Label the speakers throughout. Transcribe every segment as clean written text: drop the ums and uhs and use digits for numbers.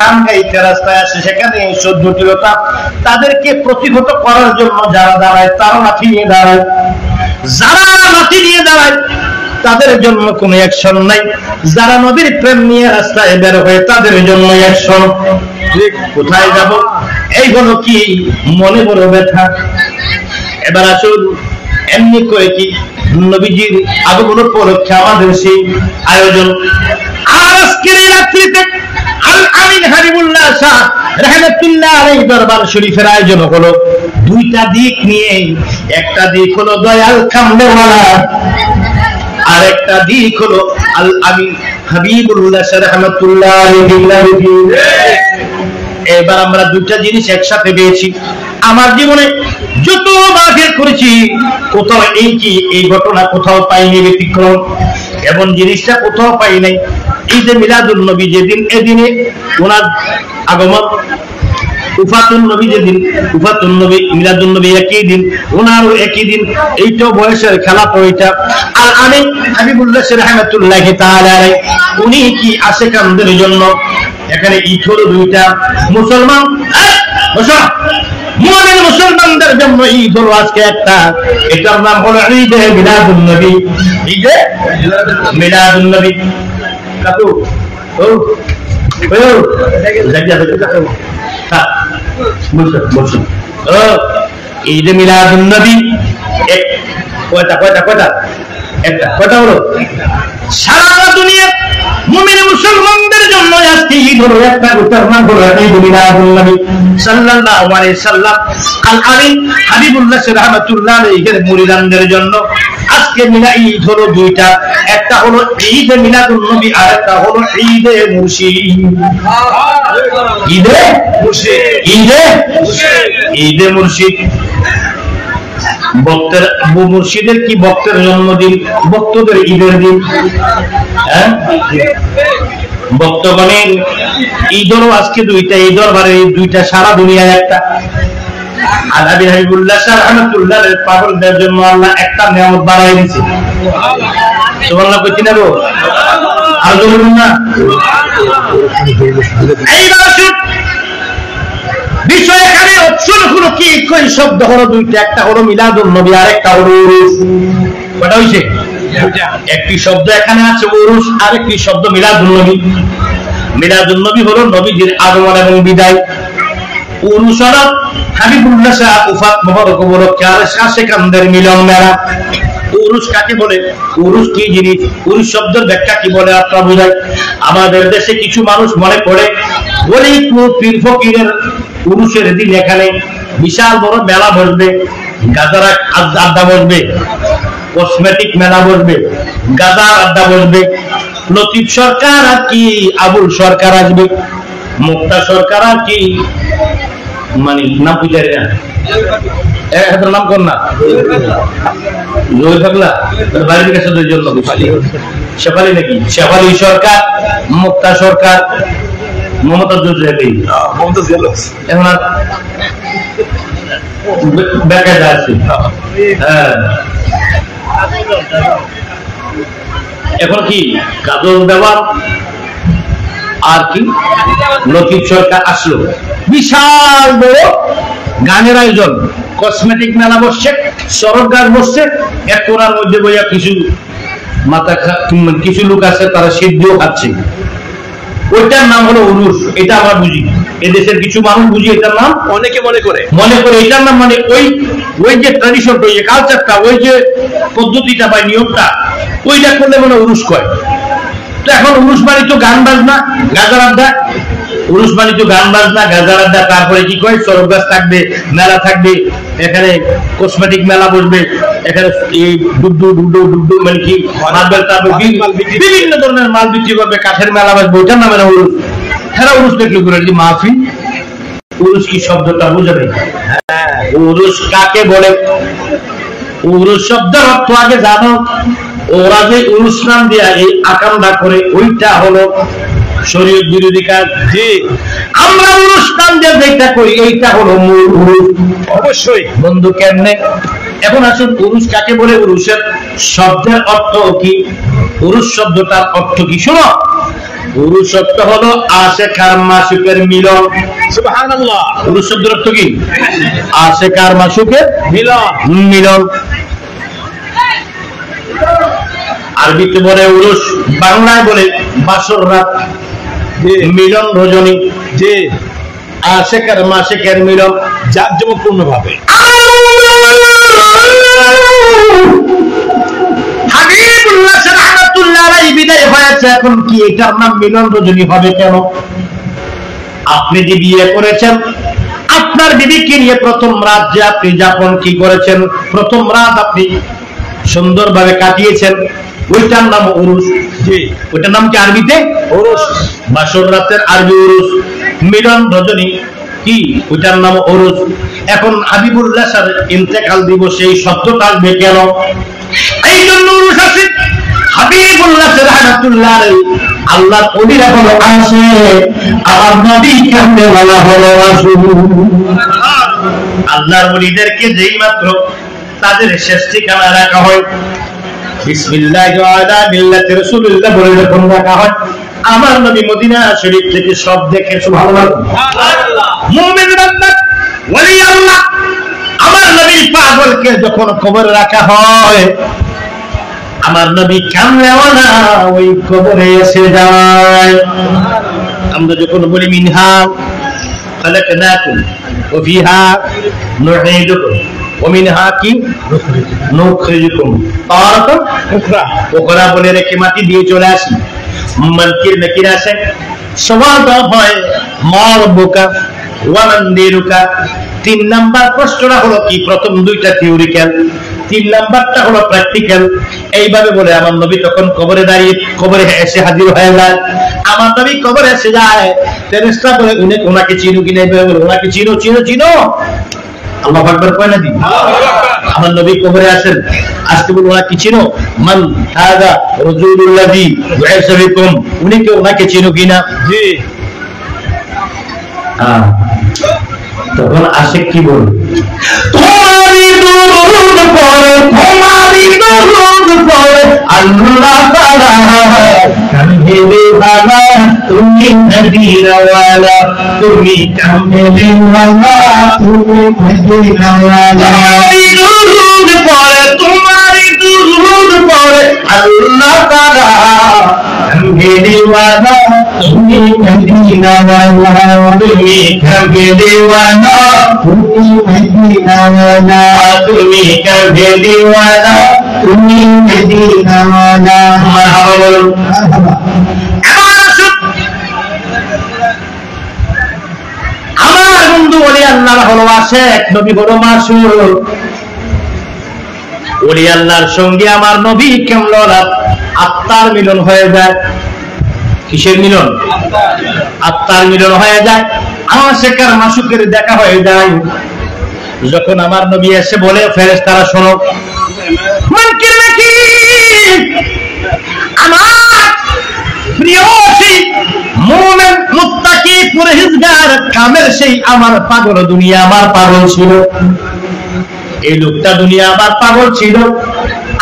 Speaker 1: গান গাইতে রাস্তায় আসে, সেখানে জটিলতা, তাদেরকে প্রতিহত করার জন্য যারা দাঁড়ায় তারা লাঠি নিয়ে দাঁড়ায়, যারা লাঠি নিয়ে দাঁড়ায় তাদের জন্য কোনো অ্যাকশন নাই, যারা নবীর প্রেম নিয়ে রাস্তায় বের হয়ে তাদের জন্য অ্যাকশন। কোথায় যাব? এই হলো কি মনে বড় ব্যথা। এবার আসুন, এমনি করে কি নবীজির আগমন উপলক্ষে আমাদের সেই আয়োজন। আর আজকের এই রাত্রিতে আল আমিন হাবিবুল্লাহ শাহ রাহমাতুল্লাহ আলাইহি দরবার শরীফের আয়োজন হলো দুইটা দিক নিয়ে। একটা দিক হলো দয়াল কামলেওয়ালা, আর একটা দিক হলো আল আমিন হাবিবুল্লাহ শাহ রাহমাতুল্লাহ আলাইহি। এবার আমরা দুইটা জিনিস একসাথে পেয়েছি। আমার জীবনে যত বাঘের করেছি কোথাও এই ঘটনা কোথাও পাইনি ব্যতিক্রম, এমন জিনিসটা কোথাও পাই নাই। ঈদে মিলাদুন নবী যেদিন, এদিনে ওনার আগমন, উফাতুন নবী যেদিন, উফাতুন নবী মিলাদুন নবী একই দিন, ওনারও একই দিন। এইটাও বয়সের খেলা তো এটা। আর আমি হাবিবুল্লাহ শাহ রাহমাতুল্লাহি তাআলা আলাইহি, উনি কি আশিকানদের জন্য এখানে ঈদ হলো দুইটা। মুসলমান মুমিন মুসলমানদের জন্য ঈদ হলো আজকে একটা, এটার নাম হলো ঈদে মিলাদুন নবী। ঈদে মিলাদুন নবী কাকু ও ও ঈদে মিলাদুন নবী কয়টা হলো? সারা দুনিয়া মুমিন মুসলমানদের জন্য আজকে ঈদ হলো একটা, ওটার নাম হলো ঈদ মিলাদুন নবী সাল্লাল্লাহু আলাইহি সাল্লাম। আল আমিন হাবিবুল্লাহ শাহ রাহমাতুল্লাহ আলাইহির মুরিদানদের জন্য আজকে ঈদ হলো দুইটা, একটা হলো ঈদে মিলাদুন নবী আর একটা হলো ঈদে মুর্শিদ। ঈদে মুর্শিদ, ঈদে মুর্শিদ। ভক্তের মুর্শিদের কি ভক্তের জন্মদিন, ভক্তদের ঈদের দিন। হ্যাঁ, ভক্তগণের ঈদও আজকে দুইটা, এই দরবারে দুইটা, সারা দুনিয়ায় একটা। আলাবি হাবিবুল্লাহ শাহ রাহমাতুল্লাহ এর পাগলদের জন্য আল্লাহ একটা নিয়ামত বাড়াই দিয়েছে। সুবহানাল্লাহ কইতে না গো, আর বলুন না। এইবার আসুন বিষয়, এখানে অপশন হলো কি, কই শব্দ হলো দুইটা, একটা হলো মিলাদুন নবী আর একটা হলো উরুস। কয়টা হইছে? একটি শব্দ এখানে আছে উরুস, আর একটি শব্দ মিলাদুন নবী। মিলাদুন নবী হলো নবীজির আগমন এবং বিদায়। উরুস হলো হাবিবুল্লাহ শাহ উফাত মুবারক উপলক্ষে আর আশিকানদের মিলন মেলা। উরুস কাকে বলে? উরুস কি জিনিস? উরুস শব্দের ব্যাখ্যা কি বলে আপনারা বুঝাই। আমাদের দেশে কিছু মানুষ মনে করে ওই পীর ফকিরের উরুসের দিন এখানে বিশাল বড় মেলা বসবে, গাজার আড্ডা বসবে, কসমেটিক মেলা বসবে, গাজার আড্ডা বসবে, লতিফ সরকার আর কি আবুল সরকার আসবে, মুক্তা সরকার আর কি মানে নাম বুঝাই না, এদের নাম কর না জয় থাকলা বাড়ির কাছে জন্য শেফালি নাকি, শেফালি সরকার, মুক্তা সরকার, মমতা জুজেলি, এখন আর বেকার আছে। হ্যাঁ, এখন কি কাজল দেওয়ার আর কি লতিফ সরকার আসলো, বিশাল বড় গানের আয়োজন, কসমেটিক মেলা বসছে, সড়ক গাছ বসছে, এক কোণার মধ্যে বইয়া কিছু মাথা কিছু লোক আছে তারা সিদ্ধিও খাচ্ছে, ওইটার নাম হলো উরুস। এটা আমরা বুঝি, এদেশের কিছু মানুষ বুঝি এটার নাম, অনেকে মনে করে এটার নাম মানে ওই যে ট্র্যাডিশনটা, ওই যে কালচারটা, ওই যে পদ্ধতিটা বা নিয়মটা, ওইটা করলে মানে উরুস কয়। তো এখন উরুস মানে তো গান বাজনা, গাজার আড্ডা, উরুস মানে তো গান বাজনা, গাজার আড্ডা, তারপরে কি কয় সরব গাছ থাকবে, মেলা থাকবে, এখানে কসমেটিক মেলা বসবে, এখানে এই ডুডু মানে কি মার্বেল, তারপর বিভিন্ন ধরনের মাল বিক্রি করবে, কাঠের মেলা বসবে, ওইটার নামে উরুস। হ্যাঁ, উরুস দেখলে করে মাহফিল। উরুস কি শব্দটা বুঝাবে? উরুস কাকে বলে? উরুস শব্দের অর্থ আগে জানো। ওরা যে উরুস নাম দিয়া এই আকামটা করে, ওইটা হলো শরীয়ত বিরোধী কাজ। জি, আমরা উরুস নাম দিয়ে যেটা করি এইটা হলো মূল উরুস। অবশ্যই বন্ধু, কেমনে? এখন আসুন উরুস কাকে বলে, উরুসের শব্দের অর্থ কি, উরুস শব্দটার অর্থ কি? শোনো, উরুস শব্দ হলো আশিক আর মাশুকের মিলন। সুবহানাল্লাহ। উরুস শব্দের অর্থ কি? আশিক আর মাশুকের মিলন। আরবিতে বলে উরুস, বাংলায় বলে বাসর রাত, মিলন রজনী। যে আশিক আর মাশুকের মিলন জাঁকজমকপূর্ণ ভাবে। হাবিবুল্লাহ রাহমাতুল্লাহ আলাইহি বিদায় হয়েছে, এখন কি এটার নাম মিলন রজনী হবে কেন? আপনি যে বিয়ে করেছেন, আপনার বিবিকে নিয়ে প্রথম রাত যে আপনি যাপন কি করেছেন, প্রথম রাত আপনি সুন্দরভাবে কাটিয়েছেন, ওইটার নাম উরুস। জি, ওইটার নাম কি আরবিতে? উরুস। বাসর রাতের আরবি উরুস, মিলন রজনী কি ওইটার নাম উরুস। এখন হাবিবুল্লাহ স্যার ইন্তেকাল দিবসে এই শব্দটা আসবে কেন? এই জন্য উরুস আছে। হাবিবুল্লাহ রাহমাতুল্লাহ আলাইহি আল্লাহর ওলিরা হলো আসে, আমার নবী কেমনে বলা হলো রাসূল। আল্লাহর ওলিদেরকে যেই মাত্র তাদের শেষ ঠিকানা রাখা হয় বিসমিল্লাহি ওয়া আলা মিল্লাতি রাসূলিল্লাহ বলে যখন রাখা হয়, আমার নবী মদিনা শরীফ থেকে সব দেখে সুবহানাল্লাহ মুমিন বান্দা ওলি আল্লাহ আমার নবী পাগলকে যখন কবরে রাখা হয়, আমার নবী কামলেওয়ালা ওই কবরে এসে যায়। আমরা যখন বলি মিনহা খালাকনাকুম ওয়া ফিহা নুঈদুকুম ওয়া মিনহা কি নুখরিজুকুম তারাতান উখরা, ওখরা বলে রেখে মাটি দিয়ে চলে আসি। মানকির নাকির আসে, সওয়াল হয় মারবুকা ওয়া মানদিরুকা। 3 নাম্বার প্রশ্নটা হলো কি? প্রথম দুইটা থিওরিক্যাল, 3 নাম্বারটা হলো প্র্যাকটিক্যাল। এইভাবে বলে আমার নবী তখন কবরে দাঁড়িয়ে কবরে এসে হাজির হয়ে যায়। আমার নবী কবরে এসে যায়, ফেরেশতা বলে ওনাকে চিনো কিনা, বলে ওনাকে চিনো চিনো চিনো। আল্লাহু আকবার কয় না দিন। আমার নবী কবরে আসেন, আজকে বলে ওনাকে চিনো, মান হাযা রাসূলুল্লাযী বুইসা বিকুম, উনি কি ওনাকে চিনো কিনা? জি। তখন আশিক কি বলবে? তোমারই দুরূদ পড়ে, তোমারই দুরূদ পড়ে আল্লাহ তাআলা কামলিওয়ালা, তুমি মদিনাওয়ালা, তুমি কামলিওয়ালা, তুমি মদিনাওয়ালা। তোমারই দুরূদ পড়ে, তোমারই দুরূদ পড়ে আল্লাহ তাআলা কামলিওয়ালা, তুমি মদিনাওয়ালা, তুমি কামলিওয়ালা, তুমি মদিনাওয়ালা, তুমি কামলিওয়ালা, তুমি মদিনাওয়ালা। মারহাবা বলুন। আমার বন্ধু ওলি আল্লাহর হলো আশিক, নবী হলো মাশহুর। ওলি আল্লাহর সঙ্গে আমার নবী কেমন আত্মার মিলন হয়ে যায়। কিসের মিলন? আত্মার মিলন হয়ে যায়। আশিক আর মাশহুকের দেখা হয়ে যায়। যখন আমার নবী এসে বলে, ফেরেশতারা শোনো, মুনকির নাকির আমার প্রিয় সেই মুমিন মুত্তাকি পরহেজগার কামেল সেই আমার পাগল দুনিয়া আমার পাগল ছিল। এই লোকটা দুনিয়া আমার পাগল ছিল,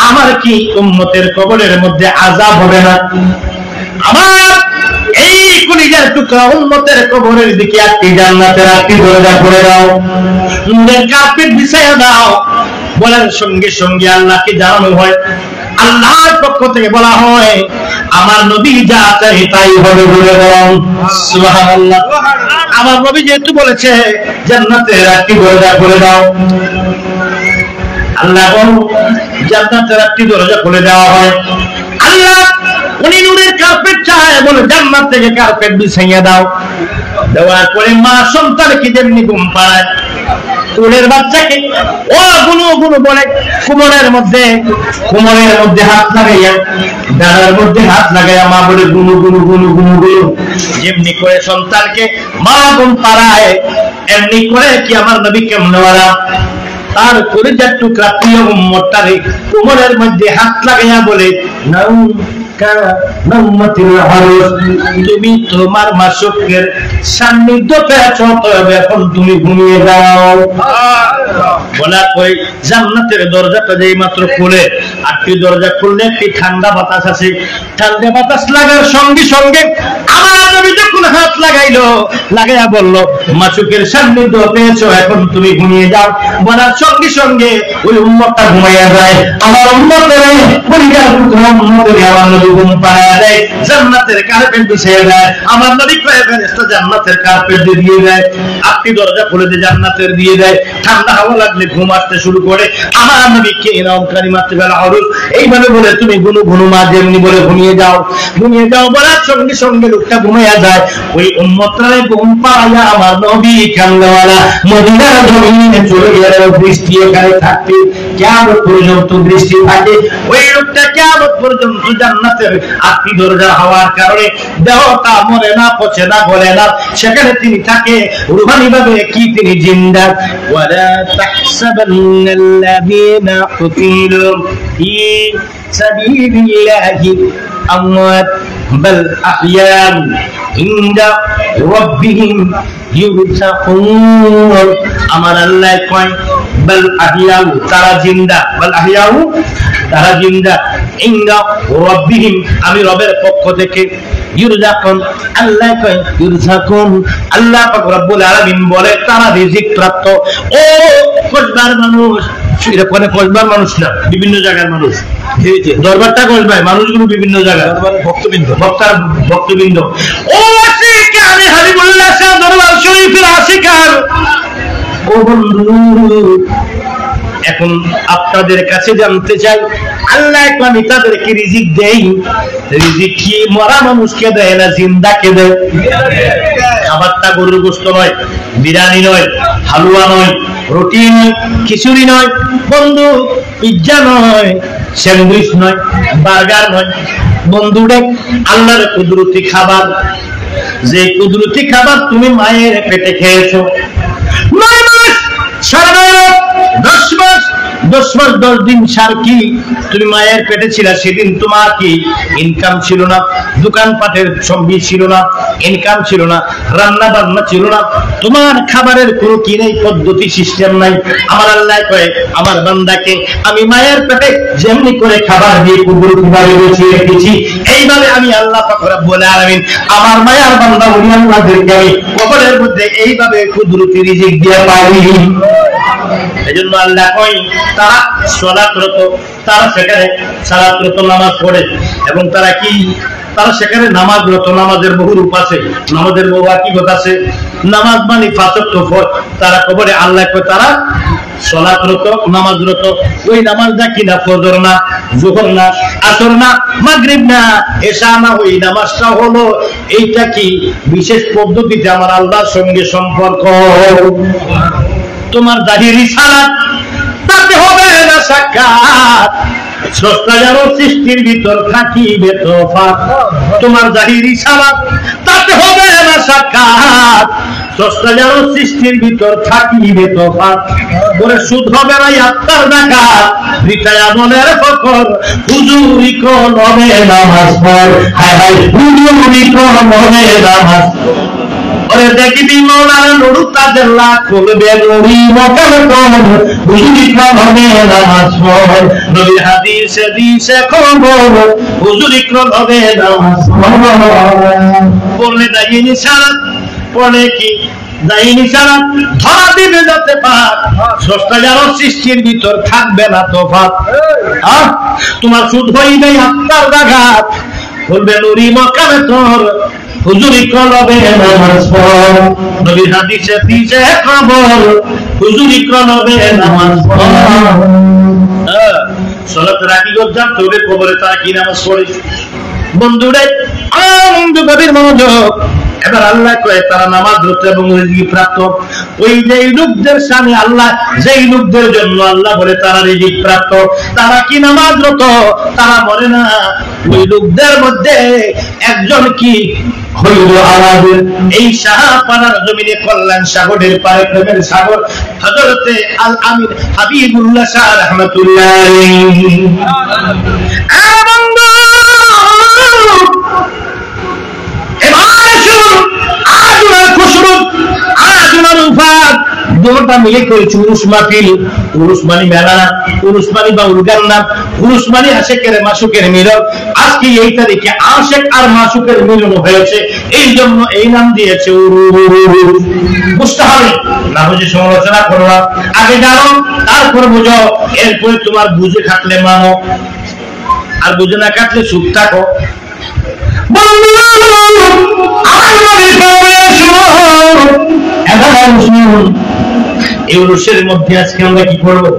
Speaker 1: আমার কি উম্মতের কবরের মধ্যে আযাব হবে না? আমার এই কলিজার টুকরা উম্মতের কবরের দিকে একটি জান্নাতের একটি দরজা করে দাও, নূরের কার্পেট বিছায়া দাও। বলার সঙ্গে সঙ্গে আল্লাহকে জানানো হয়, আল্লাহর পক্ষ থেকে বলা হয় আমার নবী যা চাই তাই হবে বলে দাও। সুবহানাল্লাহ। আমার নবী যেহেতু বলেছে জান্নাতের একটি দরজা করে দাও, আল্লাহ জান্নাতের একটি দরজা খুলে দেওয়া হয়। আল্লাহ উনি নূরের কার্পেট চায় বলে জান্নাত থেকে কার্পেট বিছাইয়া দাও। দেওয়ার পরে মা সন্তানকে যেমনি ঘুম পাড়ায়, কোলের বাচ্চাকে ও গুনু গুনু বলে কোমরের মধ্যে হাত লাগাইয়া, ডানার মধ্যে হাত লাগাইয়া মা বলে গুনু গুনু গুনু গুনু গুনু। যেমনি করে সন্তানকে মা ঘুম পাড়ায়, এমনি করে কি আমার নবী কেমনওয়ালা তার কলিজার টুকরা প্রিয় উম্মতটারে কোমরের মধ্যে হাত লাগাইয়া বলে, তুমি তোমার মাশহুকের সান্নিধ্য পেয়েছ, তবে এখন তুমি ঘুমিয়ে যাও। বলা কই জান্নাতের দরজাটা যেই মাত্র খুলে আটটি দরজা খুললে একটি ঠান্ডা বাতাস আছে। ঠান্ডা বাতাস লাগার সঙ্গে সঙ্গে আমার নবী যখন হাত লাগাইলো, লাগাইয়া বলল, মাসুকের সান্নিধ্য পেয়েছো, এখন তুমি ঘুমিয়ে যাও। বলার সঙ্গে সঙ্গে ওই উম্মতটা ঘুমাইয়া যায়। আমার উম্মতের পরিবার উম্মতের আমার নবী ঘুম পাড়ায় দেয়, জান্নাতের কার্পেট বিছিয়ে দেয়। আমার নবী কয়ে ফেরেশতা জান্নাতের কার্পেট দিয়ে দেয়, আটটি দরজা খুলে দিয়ে জান্নাতের দিয়ে দেয়। ঠান্ডা হাওয়া লাগলে ঘুম আসতে শুরু করে। আমার নবীকে নাম কালিমাতে বেলা হরুস এইভাবে বলে তুমি গুনু গুনু মা যেমনি বলে ঘুমিয়ে যাও, ঘুমিয়ে যাও। বলার সঙ্গে সঙ্গে লোকটা ঘুমাইয়া যায়। ওই উম্মতরা ঘুম পাড়াইয়া আমার নবী কামলাওয়ালা মদিনার জমিনে চলে গেল। বৃষ্টি এখানে থাকতে কিয়ামত পর্যন্ত বৃষ্টি থাকে। ওই লোকটা কিয়ামত পর্যন্ত জান্নাতের আটটি দরজা হওয়ার কারণে দেহটা মরে না, পচে না, গলে না, সেখানে তিনি থাকে রুহানি ভাবে কি তিনি জিন্দা। ওয়ালা তাহসাবান্নাল্লাযীনা কুতিলু ফি সাবিলিল্লাহি আমওয়াত বাল আহইয়া ইনদা রাব্বিহিম ইউরজাকুন। আমার আল্লাহ কয় বাল আহইয়া, তারা জিন্দা, বাল আহইয়া তারা জিন্দা, ইনদা রাব্বিহিম আমি রবের পক্ষ থেকে, ইউরজাকুন আল্লাহ কয় ইউরজাকুন, আল্লাহ পাক রব্বুল আলামিন বলে তারা রিজিক প্রাপ্ত। ও কসবার মানুষ, এরকম কসবার মানুষ না, বিভিন্ন জায়গার মানুষ। দরবারটা কসবায়, মানুষগুলো বিভিন্ন জায়গায়, ভক্তবৃন্দ, ভক্তবৃন্দ। ও আশিকার হাবিবুল্লাহ শাহ দরবার শরীফের আশিকার, ও বন্ধু, এখন আপনাদের কাছে জানতে চাই, আল্লাহ আমি তাদেরকে রিজিক দেই। রিজিক কি মরা মানুষকে দেয় না জিন্দাকে দেয়? খাবারটা গরুর গোশত নয়, বিরিয়ানি নয়, হালুয়া নয়, রুটি নয়, খিচুড়ি নয় বন্ধু, পিজ্জা নয়, স্যান্ডউইচ নয়, বার্গার নয় বন্ধু রে, আল্লাহর কুদরতি খাবার। যে কুদরতি খাবার তুমি মায়ের পেটে খেয়েছো 9 মাস, সারা 10 মাস, 10 মাস 10 দিন সার কি তুমি মায়ের পেটে ছিল, সেদিন তোমার কি ইনকাম ছিল না, দোকানপাটের সঙ্গী ছিল না, ইনকাম ছিল না, রান্না বান্না ছিল না, তোমার খাবারের কোনো কি নেই, পদ্ধতি সিস্টেম নাই। আমার আল্লাহ কয় আমার বান্দাকে আমি মায়ের পেটে যেমনি করে খাবার দিয়ে কুদরতি ভাবে বসিয়ে রেখেছি, এইভাবে আমি আল্লাহ পাক রব্বুল আলামিন আমার মায়ের বান্দা ওই আল্লাহদেরকে আমি কবরের মধ্যে এইভাবে কুদরতি রিজিক দিয়ে পাই। এজন্য আল্লাহ কয় তারা সালাতরত, তারা সেখানে সালাতরত নামাজ পড়ে, এবং তারা কি, তারা সেখানে নামাজরত। নামাজের বহু রূপ আছে, নামাজের বহু হাকিকত আছে। নামাজ মানে 5 ওয়াক্ত ফরজ। তারা কবরে আল্লাহ কয় তারা সালাতরত, নামাজরত। ওই নামাজটা কি না, ফজর না, যোহর না, আসর না, মাগরিব না, এশা না, ওই নামাজটা হলো এইটা কি বিশেষ পদ্ধতিতে আমার আল্লাহর সঙ্গে সম্পর্ক। তোমার জাহিরি সালাত তাতে হবে না সাক্ষাৎ, স্রষ্টা যেন সৃষ্টির ভিতর থাকিবে তফাৎ। তোমার জাহিরি সালাত তাতে হবে না সাক্ষাৎ, স্রষ্টা যেন সৃষ্টির ভিতর থাকিবে তফাৎ। করে সুদ হবে না আত্মার ডাকাত, রিতায়া মনের ফকর, হুজুরি কোন হবে নামাজ পড়, হায় হায় হুজুরি কোন হবে নামাজ। ওরে দেখবি মৌলানা নুরু তাজেল্লা খুলবে নুরি মকাল কোন, হুজুরি কোন হবে নামাজ পড়। নবীর হাদিসে দিছে খবর, হুজুরি কোন হবে নামাজ পড়। বললে দাইনি সালাত, পড়ে কি দাইনি সালাত, ধরা দিবে যাতে পাক, স্রষ্টা যেন সৃষ্টির ভিতর থাকবে না তফাৎ। তোমার সুদ হইবে আত্মার আঘাত, বলবে নুরি মকাল তোর, হুজুরি কলবে নামাজ পড়। নবীর হাদিসে দিছে খবর, হুজুরি কলবে নামাজ পড়। সালাত রাখি গজ্জাম তবে কবরে তারা কি নামাজ পড়ে বন্ধুরে, আনন্দ গভীর মনোযোগ। এবার আল্লাহ কয় তারা নামাজরত এবং রিজিক প্রাপ্ত। ওই যে লোকদের সামনে আল্লাহ, যেই লোকদের জন্য আল্লাহ বলে তারা রিজিক প্রাপ্ত, তারা কি নামাজরত, তারা মরে না। ওই লোকদের মধ্যে একজন কি হইল আলাদা, এই শাহপাড়ার জমিনে কল্যাণ সাগরের পারে প্রেমের সাগর হযরতে আল আমির হাবিবুল্লাহ শাহ রাহমাতুল্লাহ আলাইহি। শব্দটা মিলে করেছি উরুস মাহফিল। উরুস মানে মেলা, উরুস মানে বাউল গান না, উরুস মানে আশেকের মাসুকের মিলন। আজকে এই তারিখে আশেক আর মাসুকের মিলন হয়েছে, এই জন্য এই নাম দিয়েছে উরুস। বুঝতে হবে না, বুঝে সমালোচনা করো না, আগে জানো তারপরে বুঝো, এরপরে তোমার বুঝে থাকলে মানো, আর বুঝে না কাটলে চুপ থাকো। এই উরুসের মধ্যে আজকে আমরা কি করবো?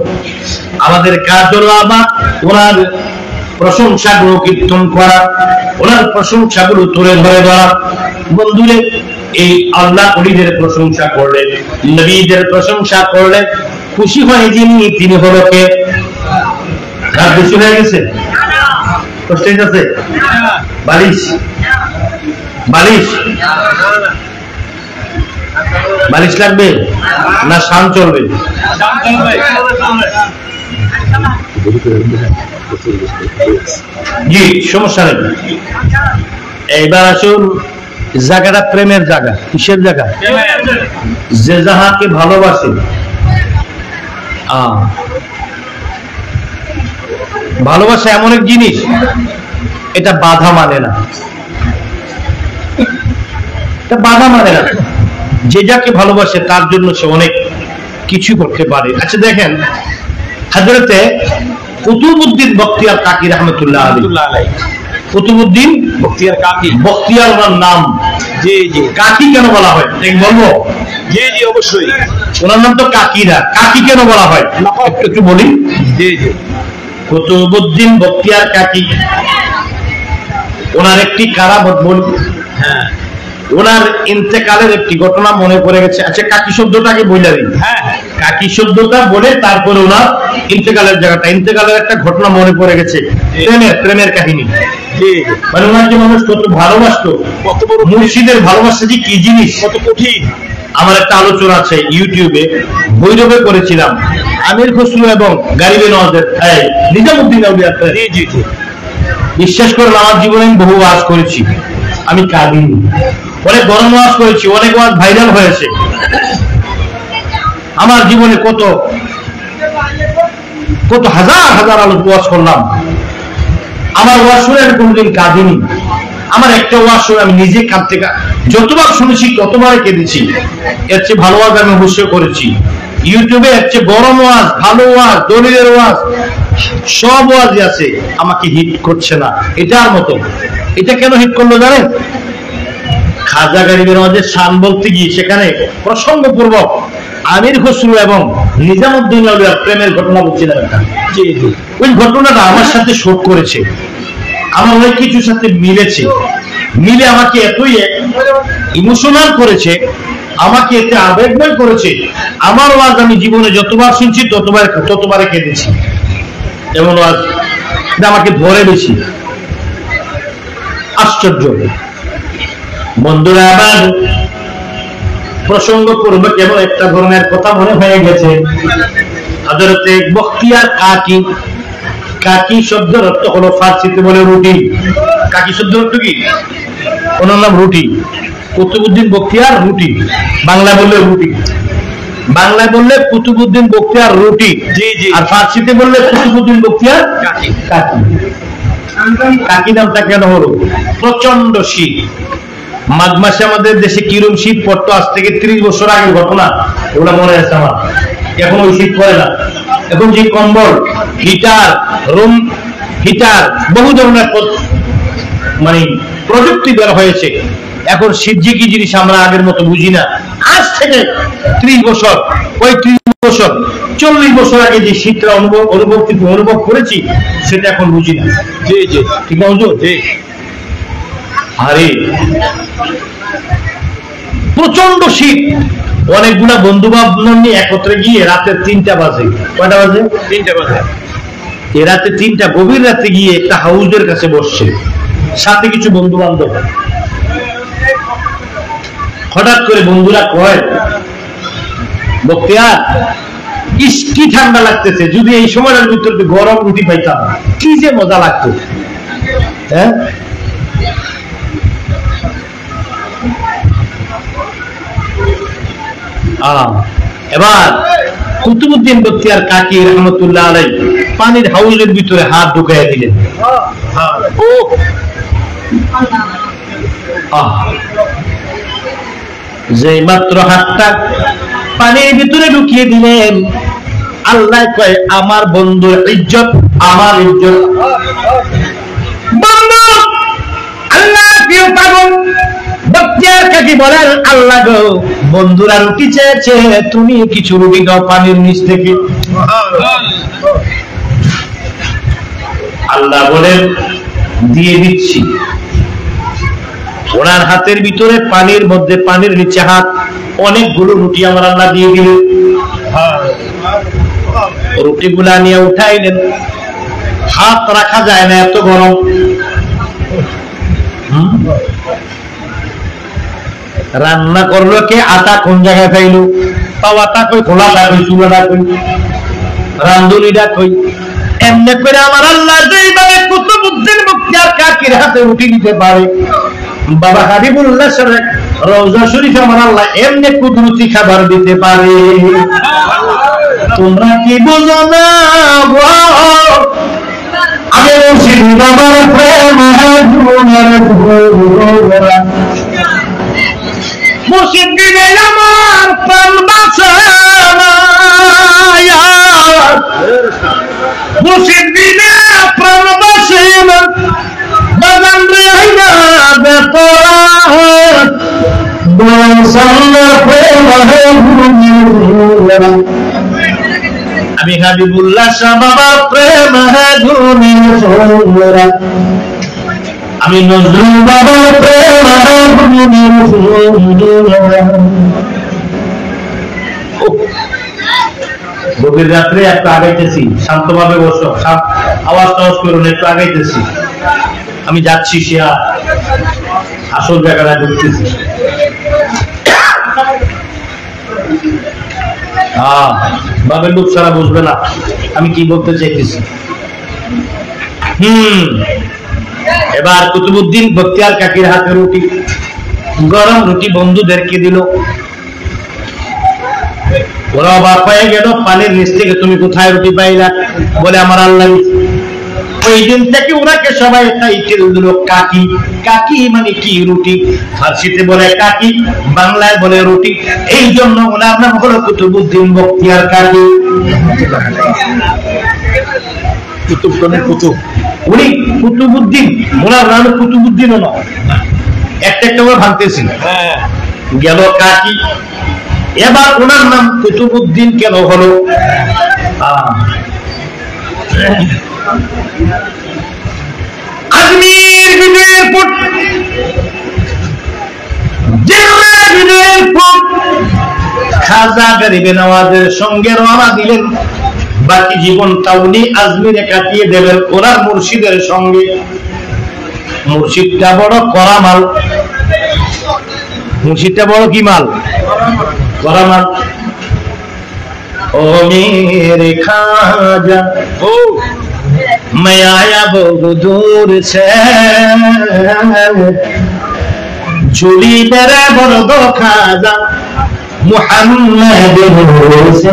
Speaker 1: আমাদের কাজ হলো আবার ওনার প্রশংসাগুলো কীর্তন করা, ওনার প্রশংসাগুলো তুলে ধরে ধরা। বন্ধুরে, এই আল্লাহ ওলিদের প্রশংসা করলে, নবীদের প্রশংসা করলে খুশি হয় যিনি, তিনি হলো কে? রাত বেশি হয়ে গেছে, কষ্ট আছে, বালিশ বালিশ বালিশ লাগবে না শান চলবে? জি, সমস্যা নেই। এইবার আসুন, জায়গাটা প্রেমের জায়গা। কিসের জায়গা? যে যাহাকে ভালোবাসে, ভালোবাসা এমন এক জিনিস, এটা বাধা মানে না, এটা বাধা মানে না। যে যাকে ভালোবাসে তার জন্য সে অনেক কিছু করতে পারে। আচ্ছা দেখেন, হযরতে কুতুবউদ্দিন বখতিয়ার কাকি রহমতুল্লাহ আলাইহি, কুতুবউদ্দিন বখতিয়ার কাকি, বখতিয়ার ওনার নাম। জি জি। কাকি কেন বলা হয় ঠিক বলবো? জি জি অবশ্যই। ওনার নাম তো কাকি না, কাকি কেন বলা হয় একটু বলি। জি জি। কুতুবউদ্দিন বখতিয়ার কাকি, ওনার একটি কারাবত বল, হ্যাঁ, ওনার ইন্তেকালের একটি ঘটনা মনে পড়ে গেছে। আচ্ছা, কাকি শব্দটাকে বইলা দিই। হ্যাঁ, কাকি শব্দটা বলে তারপরে ওনার ইন্তেকালের জায়গাটা, ইন্তেকালের একটা ঘটনা মনে পড়ে গেছে, প্রেমের কাহিনী। মানে ওনার যে মানুষ কত ভালোবাসতো, কত বড় মুর্শিদের ভালোবাসা যে কি জিনিস, কত কঠিন। আমার একটা আলোচনা আছে ইউটিউবে, ভৈরবে করেছিলাম, আমির খসরু এবং গারিবে নওয়াজের নিজামুদ্দিন আউলিয়া। জি জি জি। বিশ্বাস করেন, আমার জীবনে আমি বহু ওয়াজ করেছি, আমি কাঁদিনি। অনেক গরম ওয়াজ করেছি, অনেক ওয়াজ ভাইরাল হয়েছে। আমার জীবনে কত কত হাজার হাজার আলোক ওয়াজ করলাম, আমার ওয়াজ শুনে আমি কোনদিন কাঁদিনি। আমার একটা ওয়াজ শুনে আমি নিজে কাঁদতে, যতবার শুনেছি ততবার কেঁদেছি। এর চেয়ে ভালো ওয়াজ আমি অবশ্যই করেছি ইউটিউবে। এর চেয়ে গরম ওয়াজ, ভালো ওয়াজ, দলিলের ওয়াজ, সব ওয়াজই আছে, আমাকে হিট করছে না এটার মতো। এটা কেন হিট করলো জানেন? খাজা গরিবের নওয়াজের শান বলতে গিয়ে সেখানে প্রসঙ্গপূর্বক আমির খসরু এবং নিজামুদ্দিন আউলিয়ার প্রেমের ঘটনা বলছিলাম একটা। ওই ঘটনাটা আমার সাথে শোক করেছে, আমার অনেক কিছুর সাথে মিলেছে, মিলে আমাকে এতই ইমোশনাল করেছে, আমাকে এতে আবেগময় করেছে। আমার ওয়াজ আমি জীবনে যতবার শুনছি ততবারে কেঁদেছি। এমন ওয়াজ আমাকে ধরে বেশি। আশ্চর্য বন্ধুরা, আবার প্রসঙ্গ পূর্বক কেবল একটা ধরনের কথা মনে হয়ে গেছে। হযরতে বখতিয়ার কাকি, কাকি শব্দের অর্থ হলো ফার্সিতে বলে রুটি। কাকি শব্দের অর্থ কি? ওনার নাম রুটি। কুতুবউদ্দিন বখতিয়ার রুটি, বাংলা বললে রুটি, বাংলায় বললে কুতুবউদ্দিন বখতিয়ার রুটি, আর ফার্সিতে বললে কুতুবউদ্দিন বখতিয়ার কাকি। কাকি, কাকি নামটা কেন হলো? প্রচন্ড শীত, মাঘ মাসে আমাদের দেশে কিরম শীত পড়তো, আজ থেকে 30 বছর আগের ঘটনা, ওগুলা মনে আছে আমার। এখন ওই শীত পড়ে না, এখন যে কম্বল, হিটার, রুম হিটার, বহু ধরনের মানে প্রযুক্তি বের হয়েছে। এখন শীত যে কি জিনিস আমরা আগের মতো বুঝি না। আজ থেকে 30 বছর, ওই 30 বছর 40 বছর আগে যে শীতটা অনুভব করেছি সেটা এখন বুঝি না। জি জি, ঠিক আছে জি। আরে প্রচন্ড শীত, অনেকগুলা বন্ধু বান্ধব নিয়ে একত্রে গিয়ে রাতের 3টা বাজে, কয়টা বাজে? 3টা বাজে। এ রাতে 3টা, গভীর রাতে গিয়ে একটা হাউজের কাছে বসছে, সাথে কিছু বন্ধু বান্ধব। হঠাৎ করে বন্ধুরা কয়, বখতিয়ার কি ঠান্ডা লাগতেছে, যদি এই সময়ের ভিতরে গরম রুটি পাইতাম কি যে মজা লাগতো। হ্যাঁ, এবার কুতুবউদ্দিন বখতিয়ার কাকি রহমতুল্লাহ আলাইহি পানির হাউজের ভিতরে হাত ঢুকাইয়া দিলেন। যে মাত্র হাতটা পানির ভিতরে ঢুকিয়ে দিলেন, আল্লাহ কয় আমার বন্ধুর ইজ্জত আমার ইজ্জত। বন্ধু আল্লাহ প্রিয় পাগল বখতিয়ার কাকি বলেন, আল্লাহ গো বন্ধুরা রুটি চেয়েছে, তুমি কিছু রুটি দাও পানির নিচ থেকে। আল্লাহ বলেন দিয়ে দিচ্ছি। ওনার হাতের ভিতরে পানির মধ্যে পানির নিচে হাত, অনেকগুলো রুটি আমার আল্লাহ দিয়ে দিলেন। রুটিগুলা নিয়ে উঠাইলেন, হাত রাখা যায় না এত গরম। রান্না করলো কে? আটা কোন জায়গায় খাইলো? তাওয়াটা কই, খোলাটা কই, চুলাটা কই, রান্ধুনিটা কই? এমনি করে আমার আল্লাহ যেইভাবে কুতুবউদ্দিন বখতিয়ার কাকির হাতে রুটি দিতে পারে, বাবা হাবিবুল্লাহ শরীফ রওজা শরীফ আমার আল্লাহ এমনি কুদরতি খাবার দিতে পারে। তোমরা কি বুঝো না? আমি মুর্শিদ বাবার প্রেম মুর্শিদ দিলে আমার প্রাণ বাঁচে না, মুর্শিদ দিলে প্রাণ বাঁচে না, বাগান রে আইনা বেতরা আমি হাবিবুল্লাহ শাহ বাবা প্রেম ধুনি, আমি নজরুল বাবা প্রেম ধুনি। গভীর রাত্রে একটু আগাইতেছি, শান্তভাবে বসো, আওয়াজ টাওয়াজ করুন, একটু আগাইতেছি। আমি যাচ্ছি সে আসল জায়গাটা ঢুকতেছি। বাবের লোক ছাড়া বুঝবে না আমি কি বলতে চাইতেছি। এবার কুতুবউদ্দিন বখতিয়ার কাকির হাতে রুটি, গরম রুটি বন্ধুদেরকে দিল। ওরা অবাক হয়ে গেল, পানির নিচ থেকে তুমি কোথায় রুটি পাইলা? বলে আমার আল্লাহ। ওই দিন থেকে ওনাকে সবাই টাইটেল দিল কাকি। কাকি মানে কি? রুটি। ফার্সিতে বলে কাকি, বাংলায় বলে রুটি। এই জন্য ওনার নাম হলো কুতুবউদ্দিন বখতিয়ার কাকি। উনি কুতুবউদ্দিন, ওনার নাম কুতুবউদ্দিন না, একটা একটা করে ভাঙতেছিল গেল কাকি। এবার ওনার নাম কুতুবউদ্দিন কেন হলো? আজমির বিজয়ের পর খাজা গরিবে নওয়াজের সঙ্গে রওনা দিলেন। বাকি জীবনটা উনি আজমিরে কাটিয়ে দেবেন ওনার মুর্শিদের সঙ্গে। মুর্শিদটা বড় কড়া মাল, মুর্শিদটা বড় কি মাল? কড়া মাল। ও মেরে খাজা मैं आया बहुत दूर से, झूली तेरे बरदो खाजा मुहम्मद से,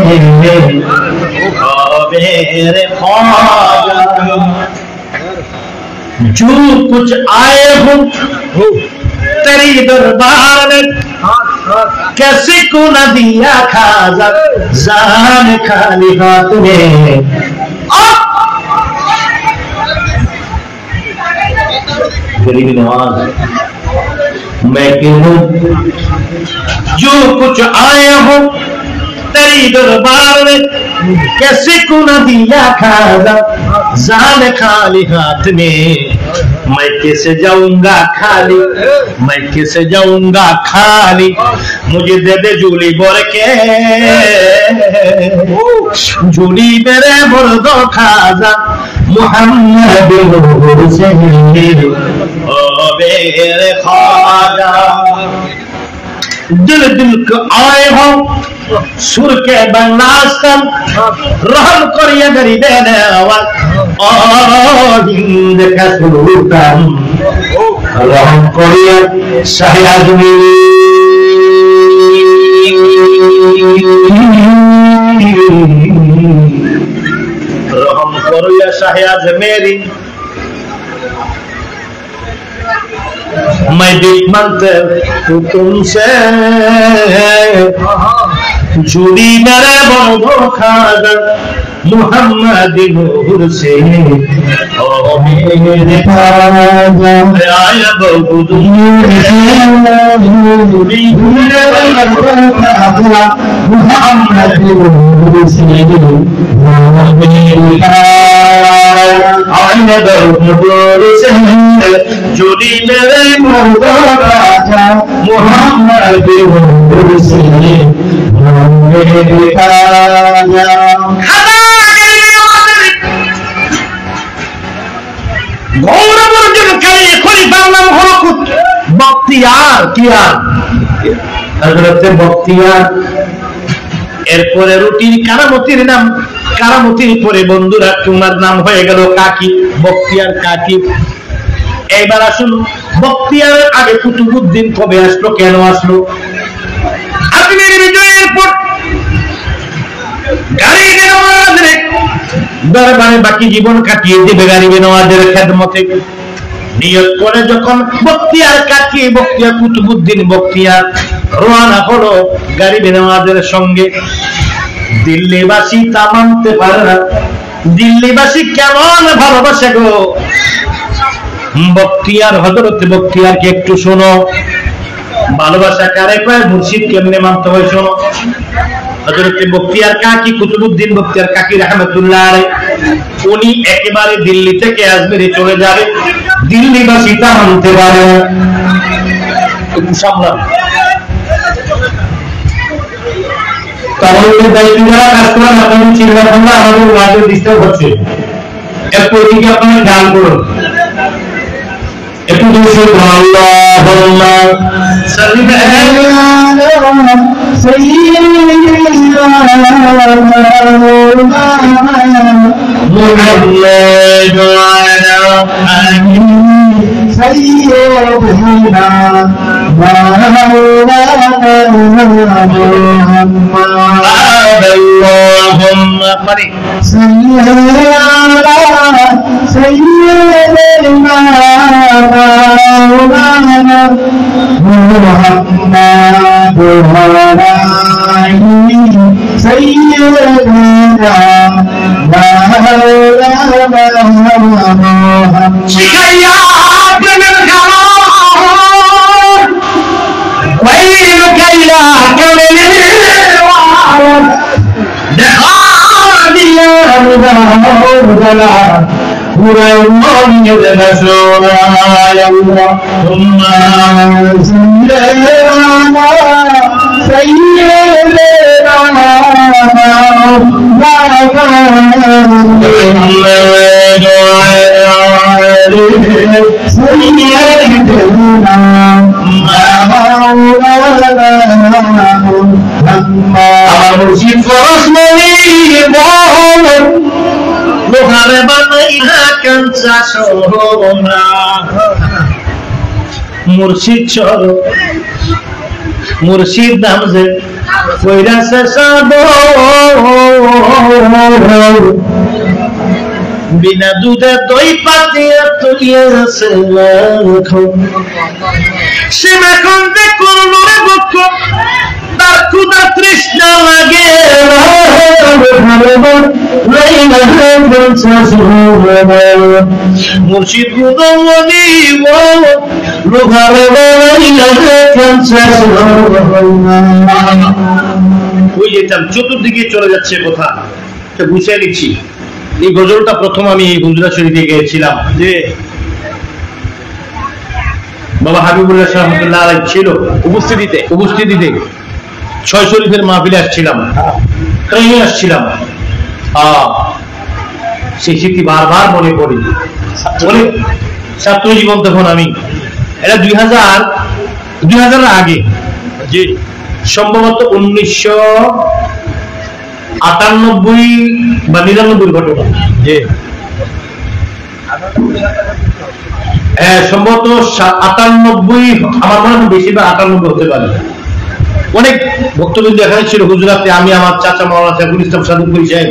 Speaker 1: मेरे ख्वाजा जो कुछ आए हो तेरी दरबार में, कैसे को न दिया खाजा जान खाली हाथ में। गरीबी नवाज मैं कहूँ जो कुछ आया हो तेरी दरबार में, कैसे को न दिया खाजा जान खाली हाथ में। मैं कैसे जाऊंगा खाली, मैं कैसे जाऊंगा खाली, मुझे दे दे झूली बोल के, झूली मेरे बोल दो खाजा मुहम्मद से, ओ मेरे ख्वाजा। दिल दिल को आए हो सुर के बंगास्तम, रहम करिए गरीबे नवाज और हिंद का सुल्तान, रहम करिए शाह आजमी। शाह अजमेरी मैं भी मांगता हूँ तुमसे जुड़ी मेरे बंधु खाजा मुहम्मद नूर से ओ मेरे खाजा आया बहुत दूर से जुड़ी मेरे बंधु खाजा मुहम्मद नूर से ओ मेरे खाजा आया बहुत दूर से जुड़ी मेरे बंधु खाजा मुहम्मद नूर से গৌরব অর্জনকারী খলিফার নাম হলো বখতিয়ার বখতিয়ার। এরপরে রুটির কারামতির নাম, কারামতির পরে বন্ধুরা তোমার নাম হয়ে গেল কাকি, বখতিয়ার কাকি। এইবার আসুন বখতিয়ার আগে কুতুবউদ্দিন কবে আসলো, কেন আসলো? আজমের বিজয়ের পর গালিব নওয়াজের দরবারে বাকি জীবন কাটিয়ে দেবে গালিব নওয়াজের খেদমতে নিয়ত করে যখন বখতিয়ার কাকি বখতিয়ার কুতুবউদ্দিন বখতিয়ার রওনা হলো গালিব নওয়াজের সঙ্গে। দিল্লিবাসী তা মানতে পারে না, দিল্লিবাসী কেমন ভালোবাসে গো বখতিয়ার, হযরত বখতিয়ারকে একটু শোনো। ভালোবাসা কারে কয়, মুর্শিদ কেমনে মানতে হয় শোনো। হযরত বখতিয়ার কাকি কুতুবউদ্দিন বখতিয়ার কাকি রাহমাতুল্লাহ আলাইহি উনি একেবারে দিল্লি থেকে আজমিরে চলে যাবে, দিল্লিবাসী তা মানতে পারে না। একটু সামলান, তাহলে দায়িত্ব যারা কাজ করেন আপনাদের চিন্তা ভাবনা আমাদের ওয়াজে ডিস্টার্ব হচ্ছে। এরপর দিকে আপনারা গান করুন একটু জোরে আল্লাহুম্মা সাল্লি আলা সাইয়্যিদিনা মুহাম্মাদ ওয়া আলা আলিহি সাইয়্যিদিনা মাওলানা মুহাম্মদ আল্লাহুম্মা সাল্লি আলা সাইয়্যিদিনা مولانا محمد وعلى آله سيدنا مولانا محمد شكايات من الغرام ويلك إلى كمل الوعد دخل يا مدى اللهم صل على سيدنا মুর্শিদ ফরসমনি লোহারে বানাইয়া কাঞ্চা সোনা মুর্শিদ চর মুর্শিদ নাম যে কইরাছে সাব বিনা দুধে দই পাতিয়া তুলিয়াছে লাখো সে এখন যে করলো রে বক্ষ তার ক্ষুধা তৃষ্ণা লাগে মুর্শিদ গুণমণি ওই যেতাম চতুর্দিকে চলে যাচ্ছে কথা বুঝিয়ে নিচ্ছি। এই গজলটা প্রথম আমি হুজরা শরীফে গিয়েছিলাম, যে বাবা হাবিবুল্লাহ শাহ রহমাতুল্লাহ আলাইহি ছিল উপস্থিতিতে 6 শরীফের মাহফিলে আসছিলাম, ট্রেনে আসছিলাম। সেই স্মৃতি বারবার মনে পড়ে। ছাত্র জীবন তখন আমি, এটা 2000 আগে, যে সম্ভবত 1998 বা 99 ঘটনা, যে সম্ভবত 98 আমার মনে হয়, বেশি বা 98 হতে পারে। অনেক ভক্তবৃন্দ এখানে ছিল হুজুরাতে। আমি আমার চাচা মাওলানা সাইফুল ইসলাম সাদুপুরি সাহেব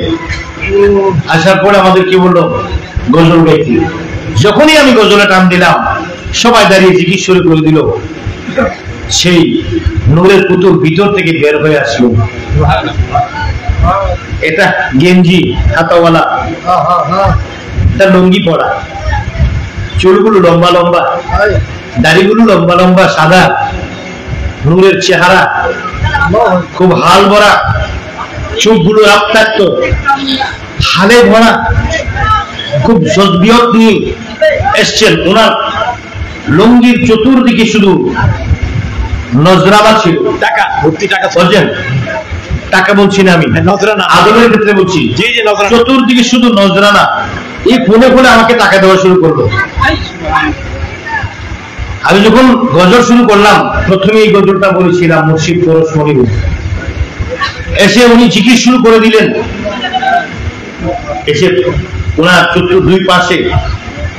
Speaker 1: আসার পরে আমাদের কি বললো, গজল গাইতে। যখনই আমি গজলে টান দিলাম সবাই দাঁড়িয়ে জিকির শুরু করে দিল। সেই নূরের পুতুল ভিতর থেকে বের হয়ে আসলো। এটা গেঞ্জি হাতাওয়ালা, তার লুঙ্গি পরা, চুলগুলো লম্বা লম্বা, দাড়িগুলো লম্বা লম্বা, সাদা, নূরের চেহারা, খুব হাল ভরা, চোখগুলো রক্তাক্ত, হালে ভরা, খুব জজবিয়ত নিয়ে এসছেন। ওনার লুঙ্গির চতুর্দিকে শুধু নজরানা ছিল। টাকা ভর্তি টাকা বলছেন, টাকা বলছি না আমি, নজরানা আদরের ক্ষেত্রে বলছি। চতুর্দিকে শুধু নজরানা। এই ফোনে ফোনে আমাকে টাকা দেওয়া শুরু করলো। আমি যখন গজল শুরু করলাম, প্রথমে এই গজলটা বলেছিলাম মুর্শিদ পরশ মনিরুল। এসে উনি জিকির শুরু করে দিলেন। এসে ওনার দুই পাশে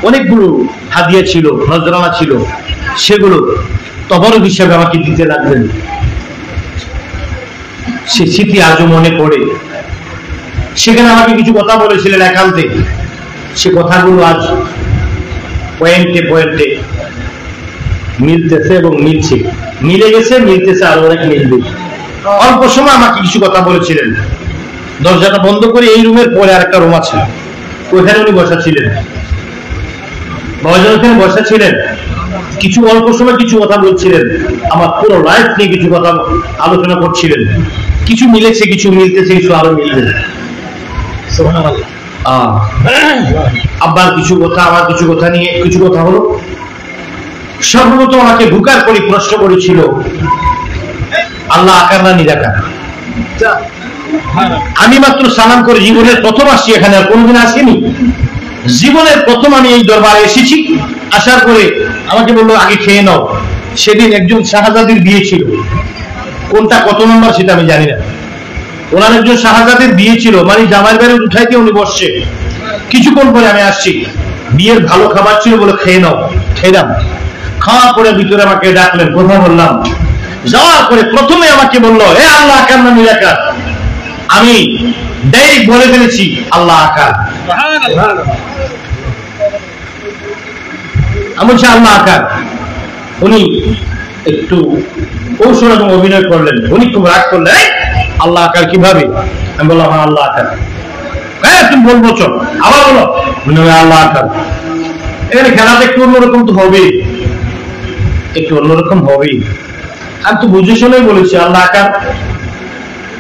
Speaker 1: অনেকগুলো হাদিয়া ছিল, নজরানা ছিল, সেগুলো তবরক হিসাবে আমাকে দিতে লাগলেন। সে স্মৃতি আজও মনে পড়ে। সেখানে আমাকে কিছু কথা বলেছিলেন একান্তে, সে কথাগুলো আজ পয়েন্টে পয়েন্টে মিলতেছে এবং মিলছে, মিলে গেছে, মিলতেছে, আরো অনেক মিলবে। অল্প সময় আমাকে কিছু কথা বলেছিলেন। দরজাটা বন্ধ করে এই রুমের পরে আরেকটা রুম আছে, ওইখানে উনি বসা ছিলেন, ওখানে বসা ছিলেন। কিছু অল্প সময় কিছু কথা বলছিলেন, আমার পুরো লাইফ নিয়ে কিছু কথা আলোচনা করছিলেন। কিছু মিলেছে, কিছু মিলতেছে, কিছু আরো মিলবে। আব্বার কিছু কথা, আমার কিছু কথা নিয়ে কিছু কথা হলো। সর্বপ্রথম আমাকে ঢুকার পরে প্রশ্ন করেছিল, আল্লাহ আকার না নিরাকার? আমি মাত্র সালাম করে জীবনের প্রথম আসছি এখানে, আর কোনদিন আসিনি। জীবনের প্রথম আমি এই দরবারে এসেছি। আসার পরে আমাকে বললো আগে খেয়ে নাও। সেদিন একজন শাহজাদির বিয়ে ছিল, কোনটা কত নম্বর সেটা আমি জানি না। ওনার একজন শাহজাদির বিয়ে ছিল, মানে জামাই বাড়ি উঠাইতে উনি বসছে। কিছুক্ষণ পরে আমি আসছি, বিয়ের ভালো খাবার ছিল, বলে খেয়ে নাও। খেলাম, খাওয়ার পরে ভিতরে আমাকে ডাকলেন, কথা বললাম। যাওয়ার পরে প্রথমে আমাকে বললো, এ আল্লাহ আকার না নিরাকার? আমি ডাইরেক্ট বলে ফেলেছি আল্লাহ আকার। আমি বলছি আল্লাহ আকার। উনি একটু কৌশল এবং অভিনয় করলেন। উনি খুব রাগ করলেন, আল্লাহ আকার কিভাবে? আমি বললাম হ্যাঁ আল্লাহ আকার। হ্যাঁ তুমি বলবো, চল আবার বলো। আল্লাহ আকার। এখানে খেলাটা একটু অন্যরকম তো হবে, একটু অন্যরকম হবে। আমি তো বুঝে শুনে বলেছি আল্লাহ আকার।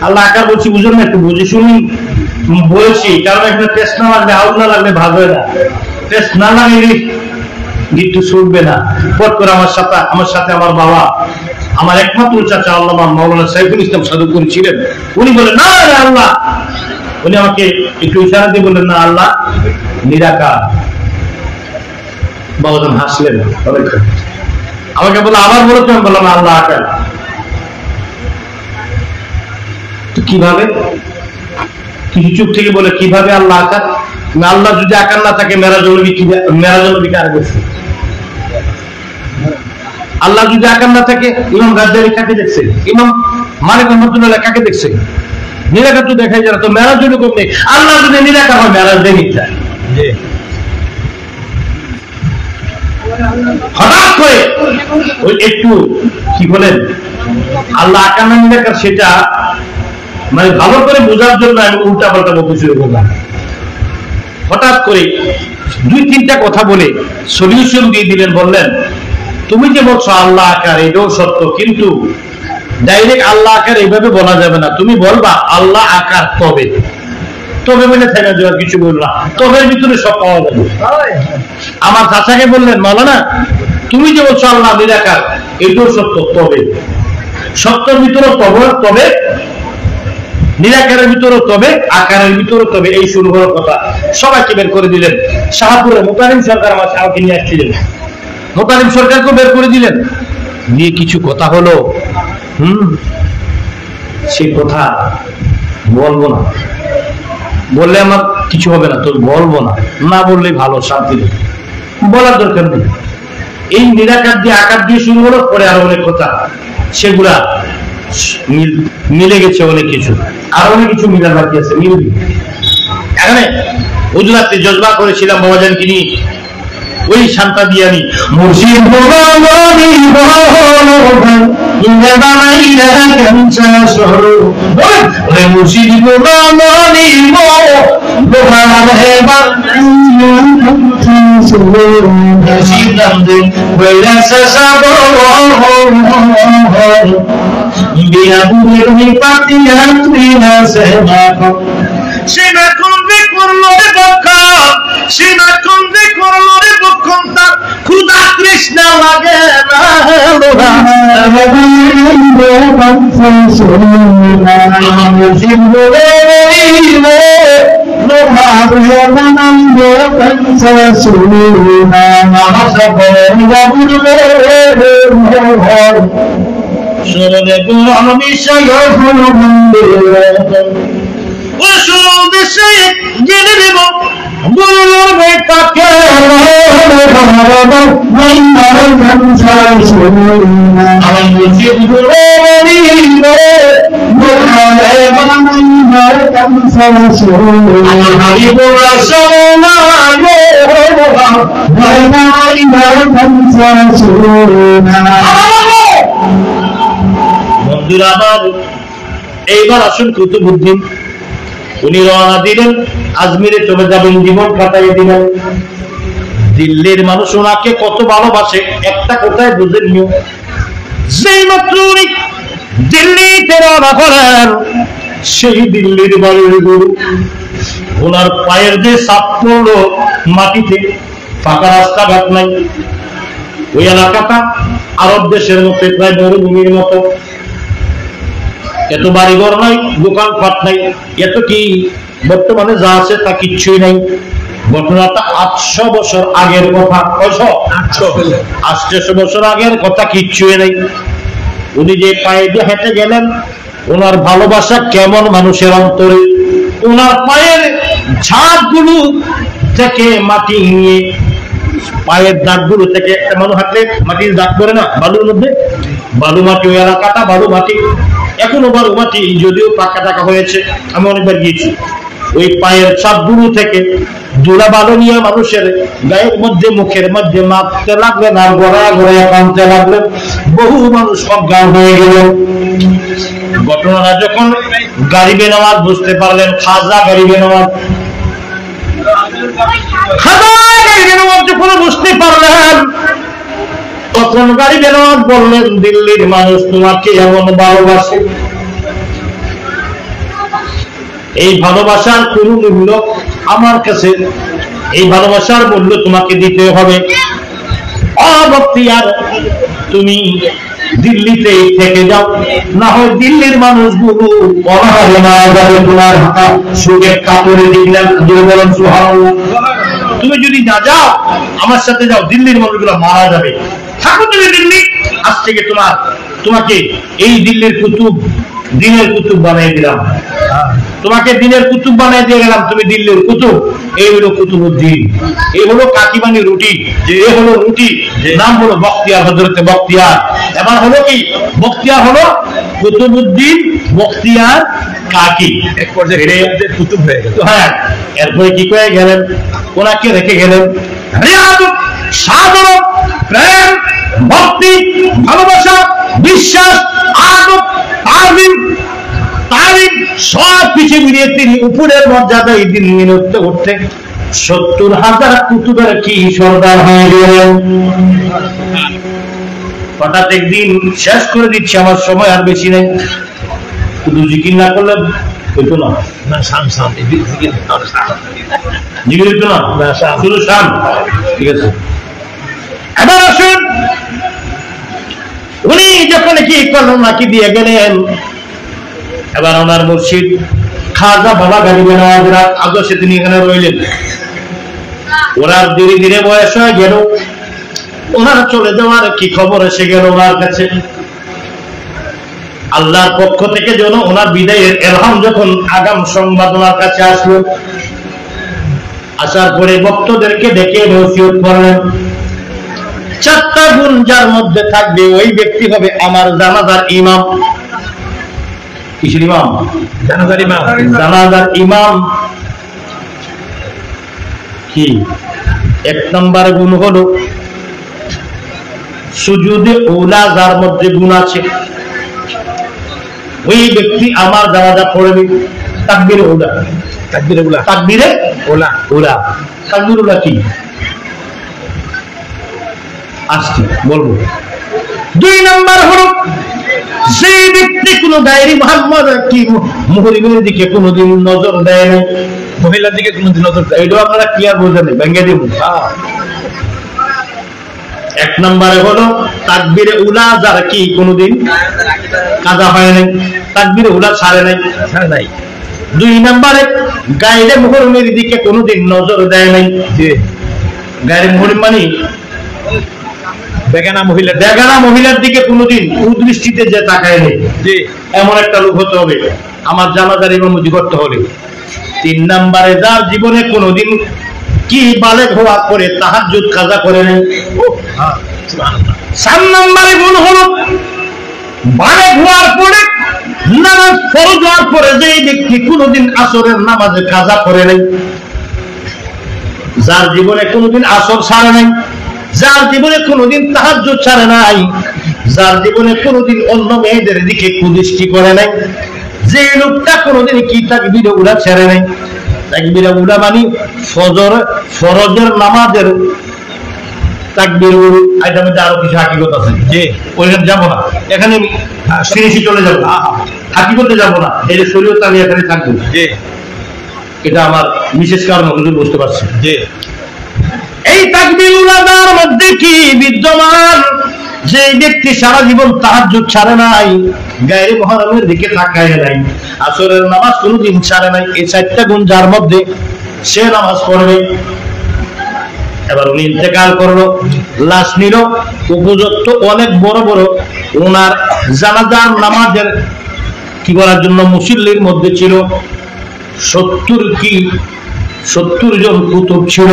Speaker 1: আল্লাহ আকার বলছি, বুঝুন না, একটু বুঝে শুনি বলেছি। কারণ এখানে টেস্ট না লাগলে, আউট না লাগলে ভাগ হয় না। টেস্ট না লাগলে গিট্টু ছুটবে না। পট করে আমার সাথে আমার বাবা, আমার একমাত্র চাচা আল্লামা মাওলানা সাইফুল ইসলাম সাদুপুরি ছিলেন। উনি বলেন না আল্লাহ। উনি আমাকে একটু ইশারা দিয়ে বললেন না আল্লাহ নিরাকার। বাবাজন হাসলেন। আমাকে বললো আবার বলো। আমি বললাম আল্লাহ আকার। কিভাবে? কিছু চুপ থেকে বলে কিভাবে আল্লাহ আকার? আল্লাহ যদি আকার না থাকে মেরাজনবী কার গেছে? আল্লাহ যদি আকার না থাকে ইমাম গাজ্জালি কাকে দেখছে? ইমাম মালিক রহমাতুল্লাহ কাকে দেখছে? নিরাকার তো দেখাই যায় না, তো মেরাজ যদি কমে। আল্লাহ যদি নিরাকার হয় মেরাজ দেখি যায়। হঠাৎ করে ওই একটু কি বলেন আল্লাহ আকার না নিরাকার, সেটা মানে ভালো করে বোঝার জন্য আমি উল্টা পাল্টা বলতে শুরু করলাম। হঠাৎ করে দুই তিনটা কথা বলে সলিউশন দিয়ে দিলেন। বললেন তুমি যে বলছো আল্লাহ আকার, এটাও সত্য, কিন্তু ডাইরেক্ট আল্লাহ আকার এইভাবে বলা যাবে না। তুমি বলবা আল্লাহ আকার তবে, তবে মানে থেমে যাওয়ার কিছু বললাম, তবের ভিতরে সব পাওয়া যাবে। আমার চাচাকে বললেন মাওলানা তুমি যে বলছো আল্লাহ নিরাকার, এটাও সত্য, তবে সত্যের ভিতরে তবে, নিরাকারের ভিতরে তবে, আকারের ভিতরে তবে। এই শুরু হওয়ার কথা সবাইকে বের করে দিলেন। শাহপুরে মোতালিম সরকার আমাকে নিয়ে আসছিলেন, মোতালিম সরকারকে বের করে দিলেন। দিয়ে কিছু কথা হলো, সেই কথা বলবো না, বললে আমার কিছু হবে না, তো বলবো না, না বললেই ভালো, শান্তি নেই, বলার দরকার নেই। এই নিরাকার দিয়ে আকার দিয়ে শুরু হলো, পরে আরো অনেক কথা, সেগুলা মিলে গেছে অনেক কিছু, আর অনেক কিছু মিলার বাকি আছে, মিলবি। এখানে হুজুরাতে জজবা করেছিলাম বাবাজানকে নিয়ে, ওই শান্তা দিয়ানি মুর্শিদ মুর্শিদ সীমা কন্দে করলো রে বক্ষণ, সীমা কন্দে করলো রে বক্ষণ, তার ক্ষুধা তৃষ্ণা লাগে না। দেশে জেনে দেব গুরুর বেটাকে বন্ধুরা আমার, এইবার আসুন কুতুবউদ্দিন, উনি রওনা দিলেন, আজমিরে চলে যাবেন, জীবন কাটাইয়ে দিলেন। দিল্লির মানুষ ওনাকে কত ভালোবাসে একটা কোথায় বুঝেন নিও। সেই মাত্র উনি দিল্লিতে রওনা করেন, সেই দিল্লির বাড়ির গরু ওনার পায়ের যে চাপ পড়লো মাটিতে, ফাঁকা রাস্তাঘাট নাই। ওই এলাকাটা আরব দেশের মতো প্রায় মরুভূমির মতো, এত বাড়িঘর নাই, দোকানপাট নাই, এত কি বর্তমানে যা আছে তা কিচ্ছুই নাই। ঘটনাটা 800 বছর আগের কথা। 800 বছর আগের কথা, কিচ্ছুই নাই। উনি যে পায়ে দিয়ে হেঁটে গেলেন, ওনার ভালোবাসা কেমন মানুষের অন্তরে। ওনার পায়ের ঝাঁপগুলো থেকে মাটি নিয়ে, পায়ের দাগগুলো থেকে, একটা মানুষ হাঁটলে মাটির দাগ করে না বালুর মধ্যে, বালু মাটি, ওই এলাকাটা বালু মাটি, এখনো বালু মাটি, যদিও পাকা টাকা হয়েছে, আমি অনেকবার গিয়েছি। ওই পায়ের ছাপগুলো থেকে ধুলা বালু নিয়ে মানুষের গায়ের মধ্যে, মুখের মধ্যে মারতে লাগলেন, আর গড়ায় গড়ায় কাঁদতে লাগলেন। বহু মানুষ অজ্ঞান হয়ে গেল। ঘটনাটা যখন গারিবে নওয়াজ বুঝতে পারলেন, খাজা গারিবে নওয়াজ, যখন বুঝতে পারলেন, তখন গারিবে নওয়াজ বললেন, দিল্লির মানুষ তোমাকে এমন ভালোবাসে, এই ভালোবাসার কোন মূল্য আমার কাছে, এই ভালোবাসার মূল্য তোমাকে দিতে হবে। অবক্তিয়ার তুমি দিল্লিতেই থেকে যাও, না হয় দিল্লির মানুষগুলো অনাহারে মারা যাবে, তোমার সুখের কাপড়ে দিলাম। তুমি যদি না যাও, আমার সাথে যাও, দিল্লির মানুষগুলো মারা যাবে। থাকো তুমি দিল্লি, আজ থেকে তোমাকে এই দিল্লির কুতুব, দিনের কুতুব বানিয়ে দিলাম, তোমাকে দিনের কুতুব বানিয়ে দিয়ে গেলাম, তুমি দিল্লির কুতুব। এই হলো কুতুবউদ্দিন, এই হলো কাকিমানি রুটি, যে এ হলো রুটি, নাম হলো বখতিয়ার, হযরতে বখতিয়ার। এবার হলো কি, বখতিয়ার হলো কুতুবউদ্দিন, বখতিয়ার কাকি, এক পর্যায়ে কুতুব হয়ে গেল। হ্যাঁ, এরপরে কি করে গেলেন, ওনাকে রেখে গেলেন। সাধন, প্রেম, ভক্তি, ভালোবাসা, বিশ্বাস, আদব, তারিফ সব কিছু মিলিয়ে তিনি উপরের মর্যাদায় দিন উঠতে উঠতে 70,000 কুতুবের কি সর্দার হয়ে গেলেন। হঠাৎ একদিন শেষ করে দিচ্ছি, আমার সময় আর বেশি নেই, শুধু জিকির না করলে হইতো না, জিকির হইতো না, শুধু শান। ঠিক আছে, এবার আসুন, উনি যখন কি করলেন, নাকি দিয়ে গেলেন। এবার ওনার মুর্শিদ খাজা বাবা গারিবে নওয়াজের আদর্শে তিনি এখানে রইলেন। ওরা ধীরে ধীরে বয়স হয়ে গেল, ওনার চলে যাওয়ার কি খবর এসে গেল ওনার কাছে। আল্লাহর পক্ষ থেকে যেন ওনার বিদায়ের এলহাম যখন আগাম সংবাদ ওনার কাছে আসলো, আসার পরে ভক্তদেরকে ডেকে নসিহত করলেন, 4টা গুণ যার মধ্যে থাকবে ওই ব্যক্তি হবে আমার জানাজার ইমাম। কিসের ইমাম? জানাজার ইমাম। জানাজার ইমাম। কি? এক নম্বর গুণ হলো সুজুদে উলা যার মধ্যে গুণ আছে ওই ব্যক্তি আমার জানাজা পড়বে তাকবীরে উলা।
Speaker 2: তাকবীরে উলা,
Speaker 1: তাকবীরে
Speaker 2: ওলা,
Speaker 1: উলা। তাকবীর উলা কি? আজকে বলবো। দুই নম্বর হলো যে ব্যক্তি কোনো গায়রি মুহাম্মদ কি মুহরিমের দিকে কোনোদিন নজর দেয় না,
Speaker 2: মহিলার দিকে কোনদিন নজর দেয়।
Speaker 1: এটা আপনারা ক্লিয়ার বোঝেন, ভেঙে দেব। এক নম্বরে হলো তাকবীরে উলা যার কি কোনোদিন কাজা হয় নাই, তাকবীরে উলা ছাড়ে নাই।
Speaker 2: নাই।
Speaker 1: দুই নম্বরে গায়রে মুহরিমের দিকে কোনোদিন নজর দেয় নাই। গায়রে মুহরিম মানে
Speaker 2: বেগানা মহিলা,
Speaker 1: বেগানা মহিলার দিকে কোনোদিন কুদৃষ্টিতে যে তাকায় নেই,
Speaker 2: জি,
Speaker 1: এমন একটা লোক হতে হবে আমার জানাজার ইমামতি করতে হবে। তিন নম্বরে যার জীবনে কোনোদিন কি বালেগ হওয়ার পরে তাহাজ্জুদ কাজা করে নেই। চার নম্বরে গুণ হলো বালেগ হওয়ার পরে নামাজ ফরজ হওয়ার পরে যে ব্যক্তি কোনোদিন আসরের নামাজে কাজা করে নেই। যার জীবনে কোনোদিন আসর ছাড়ে নাই, যার জীবনে কোনোদিন তাহাজ্জুদ ছাড়ে নাই, যার জীবনে কোনোদিন অন্য মেয়েদের দিকে কুদৃষ্টি করে নাই, যে লোকটা কোনোদিন কি তাকবীরে উলা ছেড়ে নাই। তাকবীরে উলা মানে ফরজের নামাজের তাকবীর উলা। এটার মধ্যে আরো কিছু হাকিকত আছে, যে ওইখানে যাবো না, এখানে ফিনিশি চলে যাবো, হাকিকতে যাবো না, এই যে শরীয়ত আমি এখানে থাকবো। এটা আমার বিশেষ কারণ হুজুর বুঝতে পারছি। যে এই তাকবীর উলাদার মধ্যে কি বিদ্যমান, যে ব্যক্তি সারা জীবন তাহাজ্জুদ ছাড়ে নাই, গায়রে মুহররমের দিকে তাকায় নাই, আসরের নামাজ কোনোদিন ছাড়ে নাই, এই চারটা গুণ যার মধ্যে, সে নামাজ পড়বে। এবার উনি ইন্তেকাল করলো, লাশ নিল, উপযুক্ত অনেক বড় বড় ওনার জানাজার নামাজের কি করার জন্য মুসল্লির মধ্যে ছিল 70 জন কুতুব ছিল,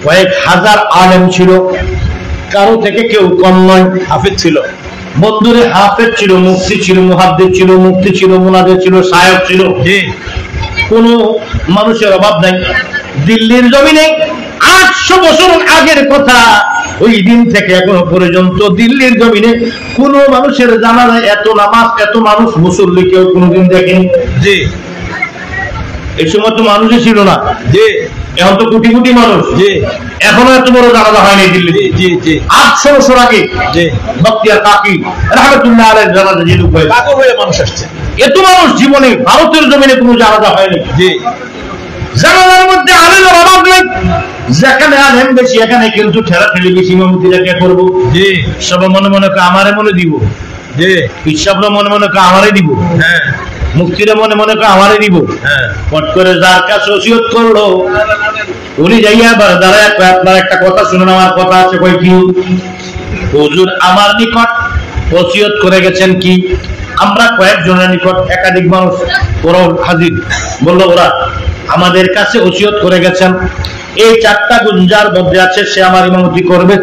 Speaker 1: কয়েক হাজার আলেম ছিল, কারো থেকে কেউ কম নয়। হাফেজ ছিল, বন্ধুরে হাফেজ ছিল, মুফতি ছিল, মুহাদ্দিস ছিল, মুফতি ছিল, মুনাদির ছিল, শায়খ ছিল, কোনো মানুষের অভাব নাই। দিল্লির জমিনে 800 বছর আগের কথা, ওই দিন থেকে এখনো পর্যন্ত দিল্লির জমিনে কোন মানুষের জানা যায় এত নামাজ, এত মানুষ মুসল্লি কেউ কোনোদিন দেখেনি। জি, এই সময় তো মানুষই ছিল না, যে এখন তো কোটি কোটি মানুষ, যে এখনো এত বড় জানাজা হয়নি দিল্লিতে। জি জি 800 বছর আগে যে বখতিয়ার কাকি রাহমাতুল্লাহ আলাইহি জানাজা যে লোক হয়ে পাগল হয়ে মানুষ আসছে, এত মানুষ জীবনে ভারতের জমিনে কোনো জানাজা হয়নি। জি, জানাজার মধ্যে আলেমের অভাব নেই, যেখানে আলেম বেশি এখানে কিন্তু ঠেলাঠেলি বেশি। ইমামতিরা কে করবো? জি, সব মনে মনে আমারে মনে দিব, যে ইচ্ছাবরা মনে মনে আমারে দিব, হ্যাঁ, মুক্তিরা মনে মনে আমারে দিব, হ্যাঁ। পট করে যার কাছে ওসিয়ত করলো উনি যাইয়া দাঁড়ায়, আপনার একটা কথা শুনুন, আমার কথা আছে। কই কি? হুজুর আমার নিকট ওসিয়ত করে গেছেন কি? আমরা কয়েকজনের নিকট, একাধিক মানুষ ওরা হাজির, বললো ওরা আমাদের কাছে ওসিয়ত করে গেছেন এই 4টা গুণ যার মধ্যে আছে সে আমার ইমামতি করবে,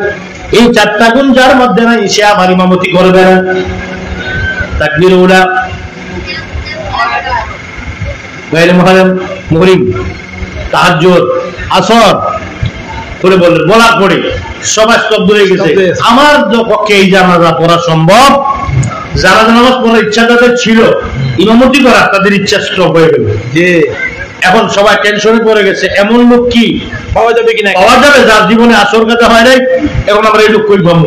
Speaker 1: এই 4টা গুণ যার মধ্যে নাই সে আমার ইমামতি করবে না। তাকবীর উলা, গায়রে মুহরিম, তাহাজ্জুদ, আসর করে বললেন, বলার পরে সবাই স্তব্ধ হয়ে গেছে। আমার পক্ষে এই জানাজা পড়া সম্ভব, জানাজা নামাজ পড়ার ইচ্ছা তাদের ছিল, ইমামতি করা তাদের ইচ্ছা স্টপ হয়ে গেল। যে এখন সবাই টেনশনে পড়ে গেছে, এমন লোক কি পাওয়া যাবে কিনা, পাওয়া যাবে যার জীবনে আসর কাজা হয় নাই, এখন আমরা এই লোক কই পাবো?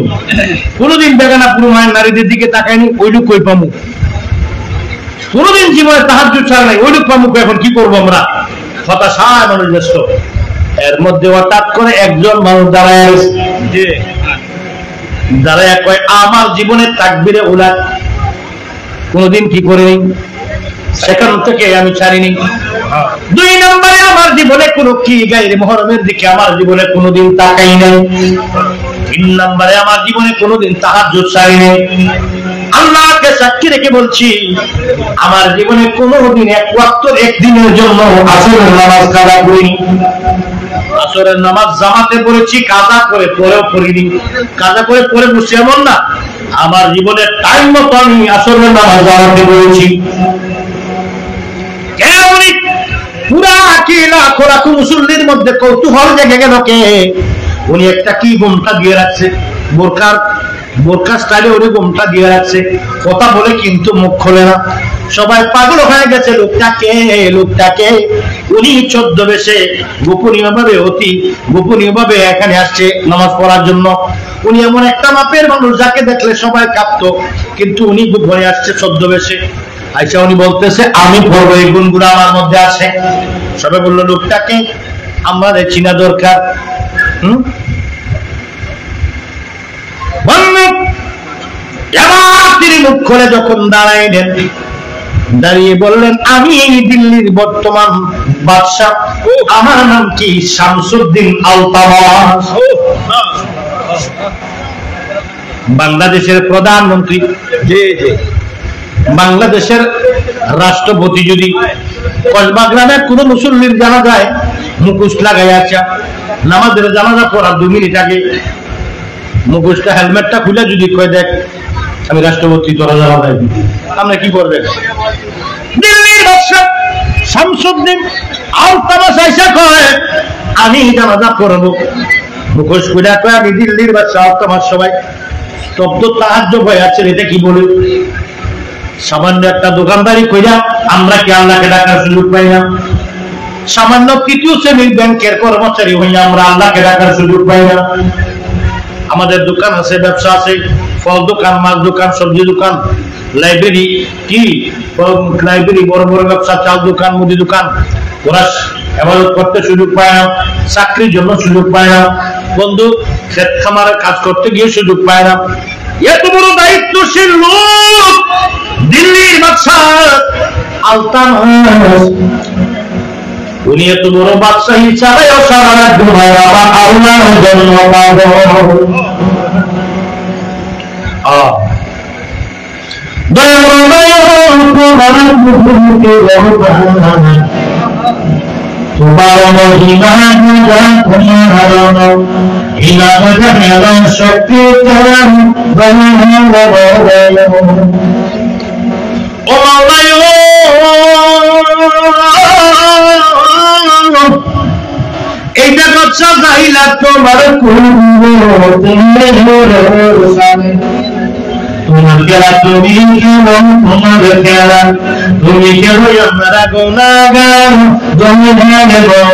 Speaker 1: কোনোদিন বেগানা পুরো মায়ের নারীদের দিকে তাকায়নি, ওই লোক কই পাবো? কোনোদিন জীবনে তাহাজ্জুদ ছাড়া নাই, ওই লোক পাবো, এখন কি করবো আমরা? হতাশায় মানুষ ব্যস্ত। এর মধ্যে হঠাৎ করে একজন মানুষ দাঁড়ায়, যে দাঁড়ায় কয় আমার জীবনে তাকবীরে উলা কোনোদিন কি করিনি, সেখান থেকে আমি ছাড়িনি। 2 নম্বরে আমার জীবনে কোনো কি গায়রে মুহররমের দিকে আমার জীবনে কোনোদিন তাকাই নাই। 3 নম্বরে আমার জীবনে কোনোদিন তাহাজ্জুদ ছাড়িনি। আল্লাহকে সাক্ষী রেখে বলছি, আমার জীবনে কোনোদিন এক ওয়াক্ত একদিনের জন্য আসরের নামাজ কাজা করিনি। আসরের নামাজ জামাতে পড়েছি, কাজা করে পরেও পড়িনি। কাজা করে পরে বসে এমন না, আমার জীবনে টাইম মতো আমি আসরের নামাজ জামাতে পড়েছি। পুরা বাকি লাখো লাখো মুসল্লির মধ্যে কৌতূহল জেগে গেল কে উনি একটা কি ঘুমটা দিয়ে রাখছে বোরকা স্টাইলে উনি ঘুমটা দিয়ে রাখছে কথা বলে কিন্তু মুখ খোলে না সবাই পাগল হয়ে গেছে লোকটাকে উনি ছদ্মবেশে গোপনীয় ভাবে এখানে আসছে নামাজ পড়ার জন্য উনি এমন একটা মাপের মানুষ যাকে দেখলে সবাই কাঁপতো কিন্তু উনি গোপনে আসছে ছদ্মবেশে আইসা উনি বলতেছে আমি পড়বো এই গুণগুলো আমার মধ্যে আছে সবাই বললো লোকটাকে আমাদের চিনা দরকার এবার তিনি মুখ খুলে যখন দাঁড়াইলেন দাঁড়িয়ে বললেন আমি এই দিল্লির বর্তমান বাদশা আমার নাম কি শামসুদ্দিন আলতামাস বাংলাদেশের প্রধানমন্ত্রী বাংলাদেশের রাষ্ট্রপতি যদি কসবা গ্রামে কোন মুসল্লির জানাজায় মুখোশ লাগাই আছে নামাজের জানাজা পড়ার 2 মিনিট আগে মুখোশটা হেলমেটটা খুলে যদি কয় দেখ আমি রাষ্ট্রপতি তোরা জানাজায় আমরা কি করবেন দিল্লির বাদশা শামসুদ্দিন আলতামাস আইসা কয় আমি জানাজা পড়বো মুখোশ খুলে কয় আমি দিল্লির বাদশা আলতামাস সবাই স্তব্ধ তাহাজ্জুব হয়ে আছে এটা কি বলে সামান্য একটা দোকানদারি কইরা আমরা কি আল্লাহকে ডাকার সুযোগ পাই না সামান্য তৃতীয় শ্রেণীর ব্যাংকের কর্মচারী হইয়া আমরা আল্লাহকে ডাকার সুযোগ পাই না আমাদের দোকান আছে ব্যবসা আছে ফল দোকান মাছ দোকান সবজি দোকান লাইব্রেরি বড় বড় ব্যবসা চাল দোকান মুদি দোকান ওরা ইবাদত করতে সুযোগ পায় না চাকরির জন্য সুযোগ পায় না বন্ধু ক্ষেত খামারের কাজ করতে গিয়ে সুযোগ পায় না এত বড় দায়িত্বশীল লোক দিল্লির বাদশা আলতামাস উনি এত বড় বাদশা হিসাবে সারা দুনিয়া আল্লাহর জন্য তোমার মহিমা শক্তি এইটা কথা চাইলা তোমার তোমার খেলা তুমি কেমন তোমার খেলা তুমি কেন আমরা গুনাহগার তুমি ভাগে বড়